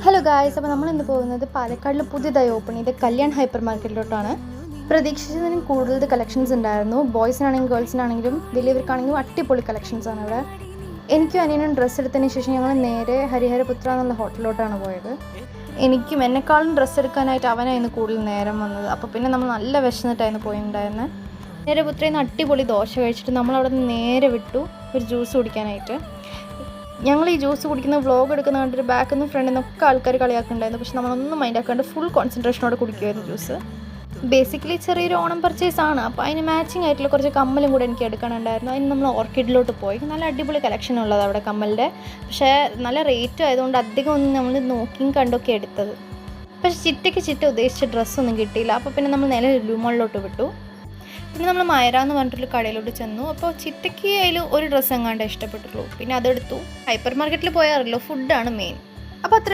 Hello guys, അപ്പോൾ നമ്മളിന്ന് പോകുന്നത് പാലക്കാടിൽ പുതിയതായി ഓപ്പൺ ചെയ്ത കല്യാൺ ഹൈപ്പർ മാർക്കറ്റിലോട്ടാണ്. പ്രതീക്ഷിച്ചതിനും കൂടുതൽ കളക്ഷൻസ് ഉണ്ടായിരുന്നു. ബോയ്സിനാണെങ്കിലും ഗേൾസിനാണെങ്കിലും വലിയവർക്കാണെങ്കിലും അടിപൊളി കളക്ഷൻസാണ് ഇവിടെ. എനിക്കും അനിയനും ഡ്രസ്സ് എടുത്തതിന് ശേഷം ഞങ്ങൾ നേരെ ഹരിഹരപുത്ര എന്നുള്ള ഹോട്ടലിലോട്ടാണ് പോയത്. എനിക്കും എന്നെക്കാളും ഡ്രസ്സ് എടുക്കാനായിട്ട് അവനായിരുന്നു കൂടുതൽ നേരം വന്നത്. അപ്പോൾ പിന്നെ നമ്മൾ നല്ല വിശന്നിട്ടായിരുന്നു പോയിട്ടുണ്ടായിരുന്നത്. ഹരിഹരപുത്രയിൽ നിന്ന് അടിപൊളി ദോശ കഴിച്ചിട്ട് നമ്മളവിടെ നിന്ന് നേരെ വിട്ടു ഒരു ജ്യൂസ് കുടിക്കാനായിട്ട്. ഞങ്ങൾ ഈ ജ്യൂസ് കുടിക്കുന്ന വ്ളോഗ് എടുക്കുന്ന കണ്ടൊരു ബാക്കിൽ നിന്നും ഫ്രണ്ടിൽ നിന്നൊക്കെ ആൾക്കാർ കളിയാക്കുന്നുണ്ടായിരുന്നു. പക്ഷെ നമ്മളൊന്നും മൈൻഡ് ആക്കാണ്ട് ഫുൾ കോൺസെൻട്രേഷനോടെ കുടിക്കുമായിരുന്നു ജ്യൂസ്. ബേസിക്കലി ചെറിയൊരു ഓണം പർച്ചേസ് ആണ്. അപ്പോൾ അതിന് മാച്ചിങ് ആയിട്ടുള്ള കുറച്ച് കമ്മലും കൂടെ എനിക്ക് എടുക്കാനുണ്ടായിരുന്നു. അതിന് നമ്മൾ ഓർക്കിഡിലോട്ട് പോയി. നല്ല അടിപൊളി കളക്ഷൻ ഉള്ളത് അവിടെ കമ്മലിൻ്റെ. പക്ഷേ നല്ല റേറ്റ് ആയതുകൊണ്ട് അധികം ഒന്നും നമ്മൾ നോക്കിയും കണ്ടൊക്കെ എടുത്തത്. പക്ഷേ ചിറ്റ ഉദ്ദേശിച്ച ഡ്രസ്സൊന്നും കിട്ടിയില്ല. അപ്പോൾ പിന്നെ നമ്മൾ നേരെ ലുലുമാളിലോട്ട് വിട്ടു. പിന്നെ നമ്മൾ മയറ എന്ന് പറഞ്ഞിട്ടൊരു കടയിലോട്ട് ചെന്നു. അപ്പോൾ ചിറ്റയ്ക്ക് അതിൽ ഒരു ഡ്രസ്സ് എങ്ങാണ്ട് ഇഷ്ടപ്പെട്ടുള്ളൂ. പിന്നെ അതെടുത്തു. ഹൈപ്പർ മാർക്കറ്റിൽ പോയാറല്ലോ, ഫുഡാണ് മെയിൻ. അപ്പോൾ അത്ര